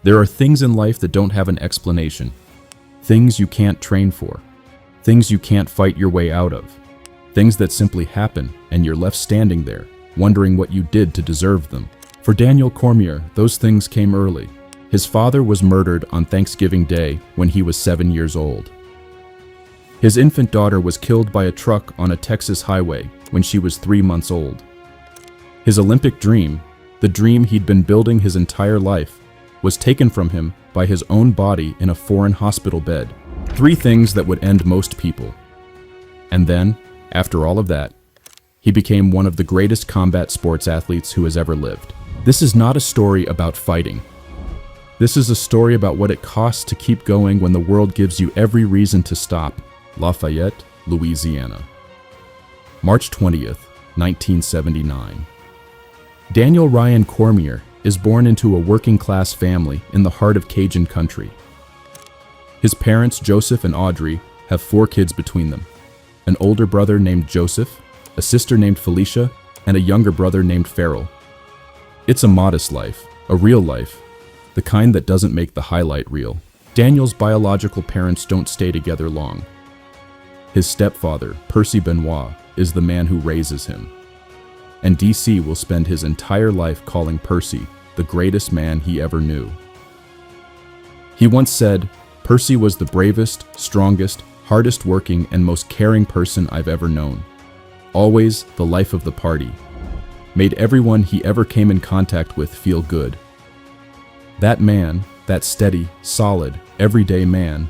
There are things in life that don't have an explanation. Things you can't train for. Things you can't fight your way out of. Things that simply happen and you're left standing there, wondering what you did to deserve them. For Daniel Cormier, those things came early. His father was murdered on Thanksgiving Day when he was 7 years old. His infant daughter was killed by a truck on a Texas highway when she was 3 months old. His Olympic dream, the dream he'd been building his entire life, was taken from him by his own body in a foreign hospital bed. 3 things that would end most people. And then, after all of that, he became one of the greatest combat sports athletes who has ever lived. This is not a story about fighting. This is a story about what it costs to keep going when the world gives you every reason to stop. Lafayette, Louisiana. March 20th, 1979. Daniel Ryan Cormier is born into a working-class family in the heart of Cajun country. His parents, Joseph and Audrey, have 4 kids between them. An older brother named Joseph, a sister named Felicia, and a younger brother named Farrell. It's a modest life, a real life, the kind that doesn't make the highlight reel. Daniel's biological parents don't stay together long. His stepfather, Percy Benoit, is the man who raises him. And DC will spend his entire life calling Percy the greatest man he ever knew. He once said, "Percy was the bravest, strongest, hardest working, and most caring person I've ever known. Always the life of the party. Made everyone he ever came in contact with feel good." That man, that steady, solid, everyday man,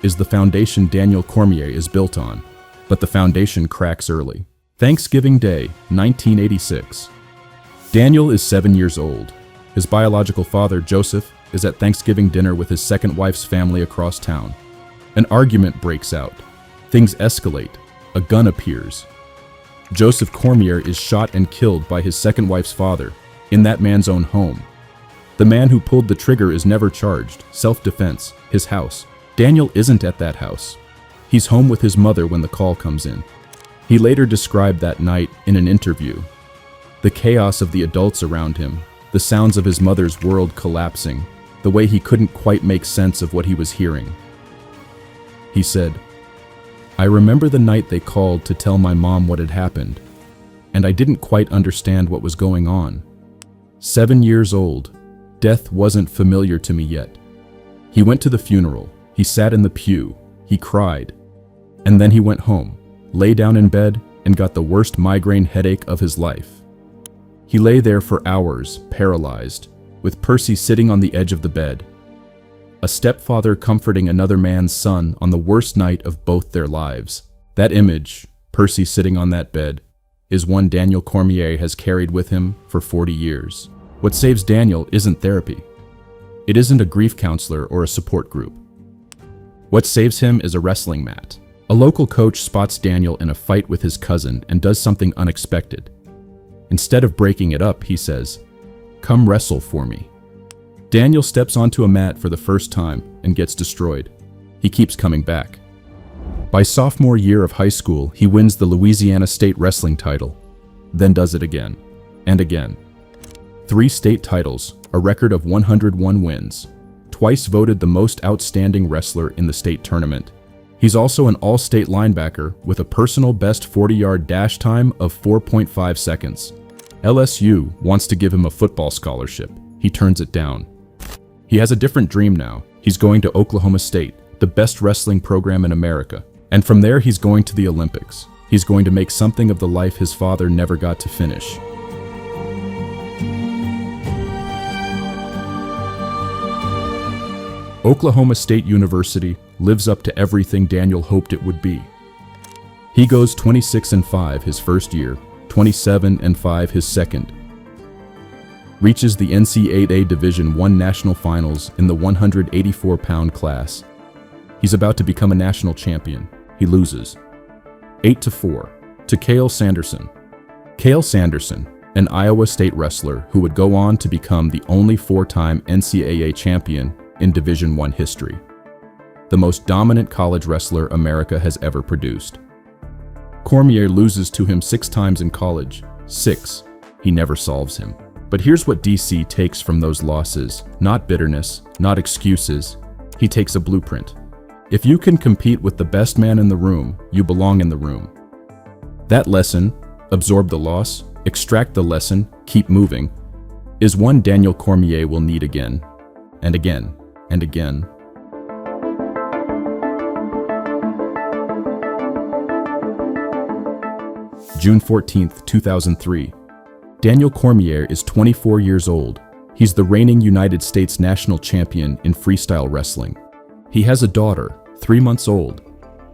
is the foundation Daniel Cormier is built on. But the foundation cracks early. Thanksgiving Day, 1986. Daniel is 7 years old. His biological father, Joseph, is at Thanksgiving dinner with his second wife's family across town. An argument breaks out. Things escalate. A gun appears. Joseph Cormier is shot and killed by his second wife's father, in that man's own home. The man who pulled the trigger is never charged. Self-defense, his house. Daniel isn't at that house. He's home with his mother when the call comes in. He later described that night in an interview. The chaos of the adults around him, the sounds of his mother's world collapsing, the way he couldn't quite make sense of what he was hearing. He said, "I remember the night they called to tell my mom what had happened, and I didn't quite understand what was going on. 7 years old, death wasn't familiar to me yet." He went to the funeral, he sat in the pew, he cried, and then he went home, lay down in bed, and got the worst migraine headache of his life. He lay there for hours, paralyzed, with Percy sitting on the edge of the bed. A stepfather comforting another man's son on the worst night of both their lives. That image, Percy sitting on that bed, is one Daniel Cormier has carried with him for 40 years. What saves Daniel isn't therapy. It isn't a grief counselor or a support group. What saves him is a wrestling mat. A local coach spots Daniel in a fight with his cousin and does something unexpected. Instead of breaking it up, he says, "Come wrestle for me." Daniel steps onto a mat for the first time and gets destroyed. He keeps coming back. By sophomore year of high school, he wins the Louisiana State Wrestling title, then does it again, and again. 3 state titles, a record of 101 wins, twice voted the most outstanding wrestler in the state tournament. He's also an all-state linebacker with a personal best 40-yard dash time of 4.5 seconds. LSU wants to give him a football scholarship. He turns it down. He has a different dream now. He's going to Oklahoma State, the best wrestling program in America. And from there, he's going to the Olympics. He's going to make something of the life his father never got to finish. Oklahoma State University lives up to everything Daniel hoped it would be. He goes 26-5 his first year, 27-5 his second. Reaches the NCAA Division I National Finals in the 184-pound class. He's about to become a national champion. He loses 8-4 to Cale Sanderson. Cale Sanderson, an Iowa State wrestler who would go on to become the only 4-time NCAA champion in Division I history. The most dominant college wrestler America has ever produced. Cormier loses to him 6 times in college. 6. He never solves him. But here's what DC takes from those losses. Not bitterness, not excuses. He takes a blueprint. If you can compete with the best man in the room, you belong in the room. That lesson, absorb the loss, extract the lesson, keep moving, is one Daniel Cormier will need again, and again, and again. June 14th, 2003. Daniel Cormier is 24 years old. He's the reigning United States national champion in freestyle wrestling. He has a daughter, 3 months old.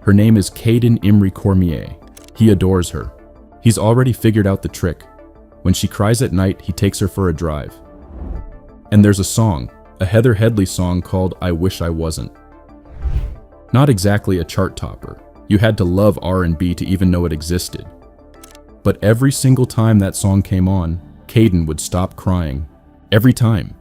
Her name is Kaden Imrie Cormier. He adores her. He's already figured out the trick. When she cries at night, he takes her for a drive. And there's a song, a Heather Headley song called I Wish I Wasn't. Not exactly a chart topper. You had to love R&B to even know it existed. But every single time that song came on, Kaden would stop crying. Every time.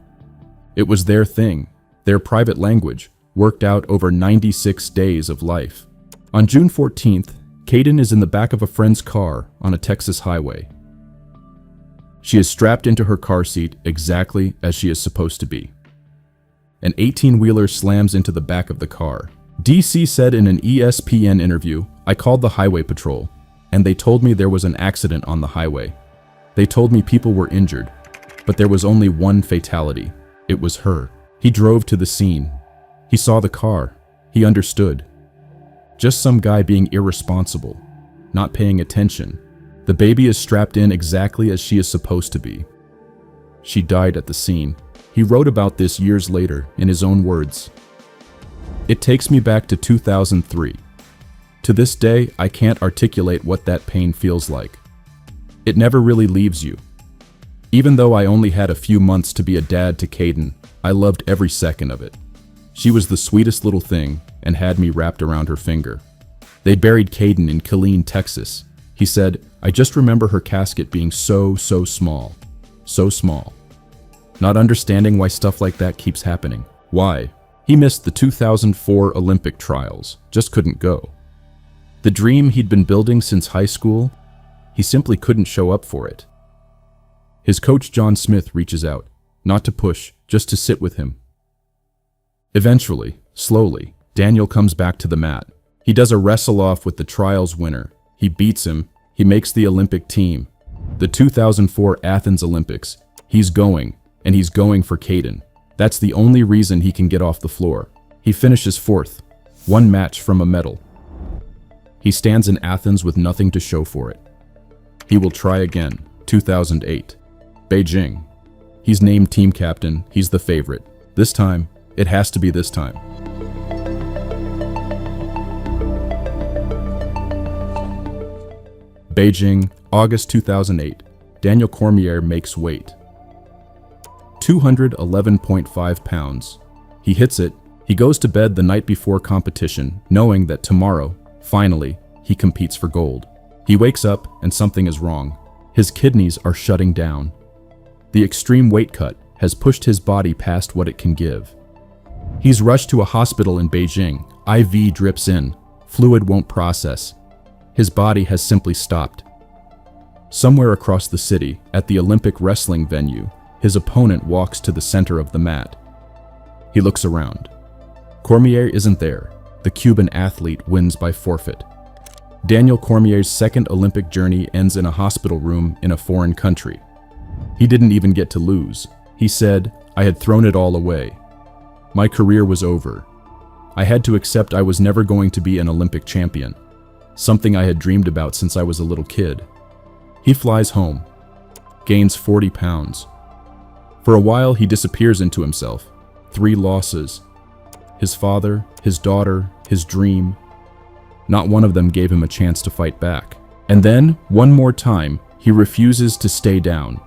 It was their thing, their private language, worked out over 96 days of life. On June 14th, Kaden is in the back of a friend's car on a Texas highway. She is strapped into her car seat exactly as she is supposed to be. An 18-wheeler slams into the back of the car. DC said in an ESPN interview, "I called the highway patrol, and they told me there was an accident on the highway. They told me people were injured, but there was only one fatality. It was her." He drove to the scene. He saw the car. He understood. Just some guy being irresponsible, not paying attention. The baby is strapped in exactly as she is supposed to be. She died at the scene. He wrote about this years later in his own words. "It takes me back to 2003. To this day, I can't articulate what that pain feels like. It never really leaves you. Even though I only had a few months to be a dad to Kaden, I loved every second of it. She was the sweetest little thing and had me wrapped around her finger." They buried Kaden in Killeen, Texas. He said, "I just remember her casket being so small. So small. Not understanding why stuff like that keeps happening. Why? He missed the 2004 Olympic trials, just couldn't go. The dream he'd been building since high school, he simply couldn't show up for it." His coach John Smith reaches out, not to push, just to sit with him. Eventually, slowly, Daniel comes back to the mat. He does a wrestle-off with the trials winner. He beats him. He makes the Olympic team. The 2004 Athens Olympics. He's going, and he's going for Kaden. That's the only reason he can get off the floor. He finishes 4th, 1 match from a medal. He stands in Athens with nothing to show for it. He will try again, 2008. Beijing. He's named team captain. He's the favorite. This time, it has to be this time. Beijing, August 2008. Daniel Cormier makes weight. 211.5 pounds. He hits it. He goes to bed the night before competition, knowing that tomorrow, finally, he competes for gold. He wakes up and something is wrong. His kidneys are shutting down. The extreme weight cut has pushed his body past what it can give. He's rushed to a hospital in Beijing. IV drips in. Fluid won't process. His body has simply stopped. Somewhere across the city, at the Olympic wrestling venue, his opponent walks to the center of the mat. He looks around. Cormier isn't there. The Cuban athlete wins by forfeit. Daniel Cormier's second Olympic journey ends in a hospital room in a foreign country. He didn't even get to lose. He said, "I had thrown it all away. My career was over. I had to accept I was never going to be an Olympic champion, something I had dreamed about since I was a little kid." He flies home, gains 40 pounds. For a while, he disappears into himself. 3 losses. His father, his daughter, his dream. Not one of them gave him a chance to fight back. And then, one more time, he refuses to stay down.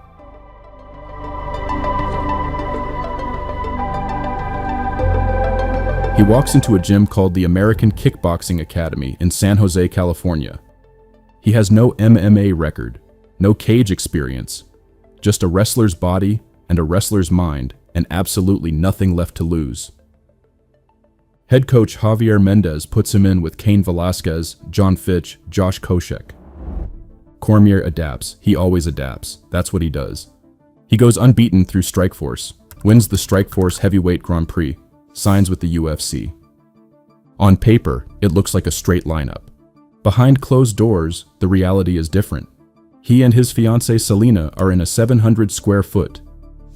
He walks into a gym called the American Kickboxing Academy in San Jose, California. He has no MMA record, no cage experience, just a wrestler's body and a wrestler's mind, and absolutely nothing left to lose. Head coach Javier Mendez puts him in with Cain Velasquez, John Fitch, Josh Koscheck. Cormier adapts. He always adapts. That's what he does. He goes unbeaten through Strikeforce, wins the Strikeforce Heavyweight Grand Prix, signs with the UFC. On paper, it looks like a straight lineup. Behind closed doors, the reality is different. He and his fiancée Selena are in a 700 square foot,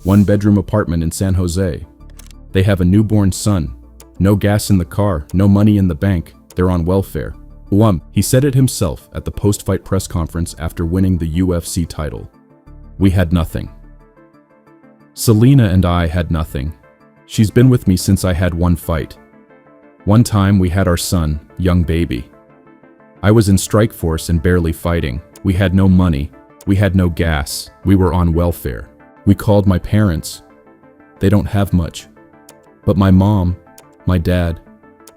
one-bedroom apartment in San Jose. They have a newborn son. No gas in the car, no money in the bank. They're on welfare. He said it himself at the post-fight press conference after winning the UFC title. We had nothing. Selena and I had nothing. She's been with me since I had one fight. One time we had our son, young baby. I was in Strikeforce and barely fighting. We had no money. We had no gas. We were on welfare. We called my parents. They don't have much. But my mom, my dad,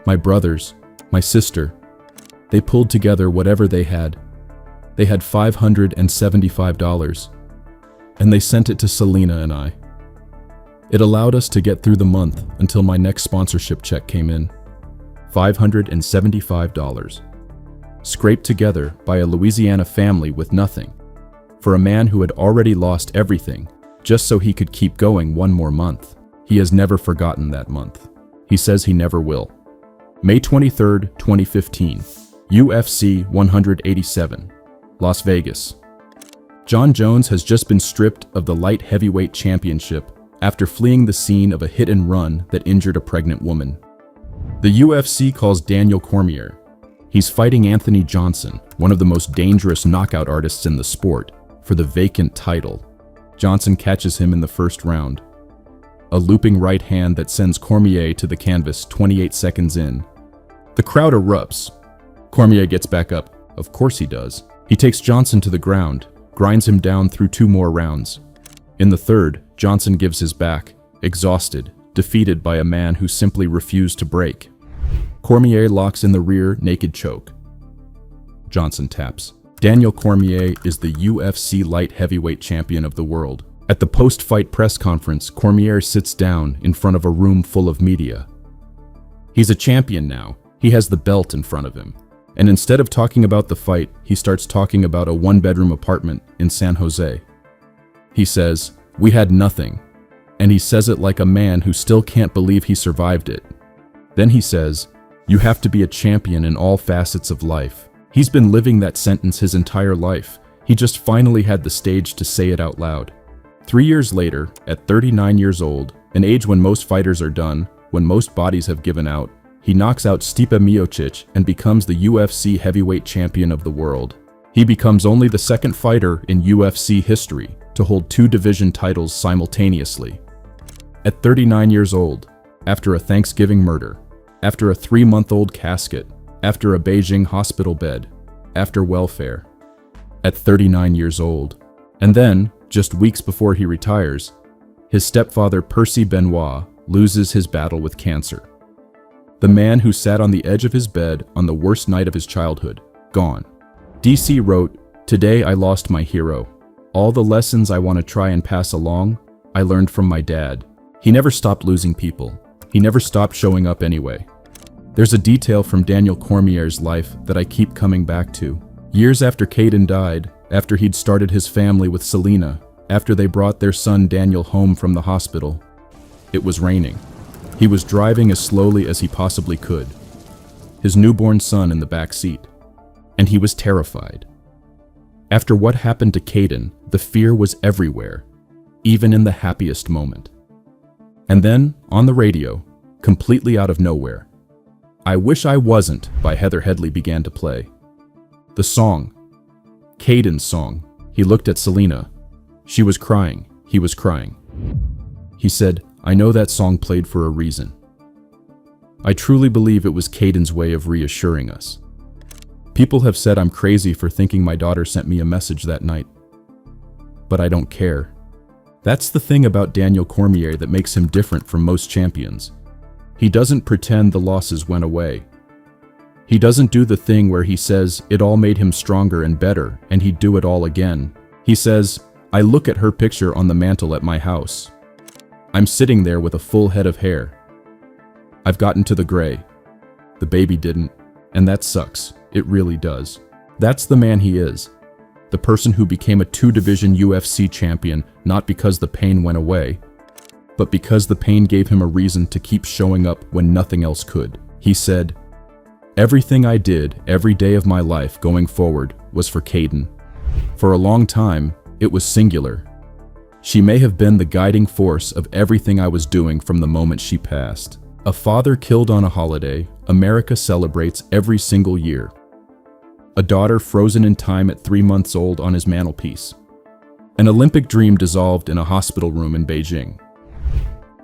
my brothers, my sister, they pulled together whatever they had. They had $575, and they sent it to Selena and I. It allowed us to get through the month until my next sponsorship check came in. $575. Scraped together by a Louisiana family with nothing, for a man who had already lost everything, just so he could keep going one more month. He has never forgotten that month. He says he never will. May 23, 2015, UFC 187, Las Vegas. Jon Jones has just been stripped of the light heavyweight championship after fleeing the scene of a hit and run that injured a pregnant woman. The UFC calls Daniel Cormier. He's fighting Anthony Johnson, one of the most dangerous knockout artists in the sport, for the vacant title. Johnson catches him in the first round. A looping right hand that sends Cormier to the canvas 28 seconds in. The crowd erupts. Cormier gets back up. Of course he does. He takes Johnson to the ground, grinds him down through 2 more rounds. In the third, Johnson gives his back, exhausted, defeated by a man who simply refused to break. Cormier locks in the rear naked choke. Johnson taps. Daniel Cormier is the UFC light heavyweight champion of the world. At the post-fight press conference, Cormier sits down in front of a room full of media. He's a champion now. He has the belt in front of him. And instead of talking about the fight, he starts talking about a one-bedroom apartment in San Jose. He says, "We had nothing." And he says it like a man who still can't believe he survived it. Then he says, "You have to be a champion in all facets of life." He's been living that sentence his entire life. He just finally had the stage to say it out loud. 3 years later, at 39 years old, an age when most fighters are done, when most bodies have given out, he knocks out Stipe Miocic and becomes the UFC heavyweight champion of the world. He becomes only the second fighter in UFC history to hold 2 division titles simultaneously. At 39 years old, after a Thanksgiving murder, after a 3-month-old casket, after a Beijing hospital bed, after welfare. At 39 years old. And then, just weeks before he retires, his stepfather Percy Benoit loses his battle with cancer. The man who sat on the edge of his bed on the worst night of his childhood, gone. DC wrote, "Today I lost my hero. All the lessons I want to try and pass along, I learned from my dad. He never stopped losing people. He never stopped showing up anyway." There's a detail from Daniel Cormier's life that I keep coming back to. Years after Caden died, after he'd started his family with Selena, after they brought their son Daniel home from the hospital, it was raining. He was driving as slowly as he possibly could, his newborn son in the back seat, and he was terrified. After what happened to Caden, the fear was everywhere, even in the happiest moment. And then, on the radio, completely out of nowhere, "I Wish I Wasn't" by Heather Headley began to play. The song, Caden's song. He looked at Selena. She was crying. He was crying. He said, "I know that song played for a reason." I truly believe it was Caden's way of reassuring us. People have said I'm crazy for thinking my daughter sent me a message that night. But I don't care. That's the thing about Daniel Cormier that makes him different from most champions. He doesn't pretend the losses went away. He doesn't do the thing where he says it all made him stronger and better and he'd do it all again. He says, "I look at her picture on the mantle at my house. I'm sitting there with a full head of hair. I've gotten to the gray. The baby didn't, and that sucks. It really does." That's the man he is. The person who became a 2-division UFC champion not because the pain went away, but because the pain gave him a reason to keep showing up when nothing else could. He said, "Everything I did every day of my life going forward was for Kaden. For a long time, it was singular. She may have been the guiding force of everything I was doing from the moment she passed. A father killed on a holiday America celebrates every single year. A daughter frozen in time at 3 months old on his mantelpiece. An Olympic dream dissolved in a hospital room in Beijing.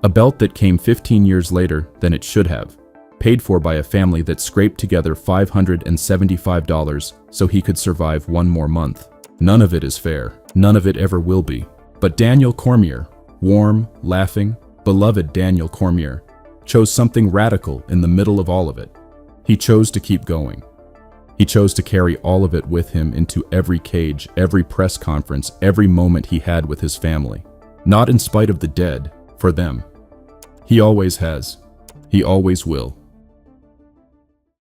A belt that came 15 years later than it should have, paid for by a family that scraped together $575 so he could survive one more month. None of it is fair. None of it ever will be. But Daniel Cormier, warm, laughing, beloved Daniel Cormier, chose something radical in the middle of all of it. He chose to keep going. He chose to carry all of it with him into every cage, every press conference, every moment he had with his family. Not in spite of the dead, for them. He always has. He always will.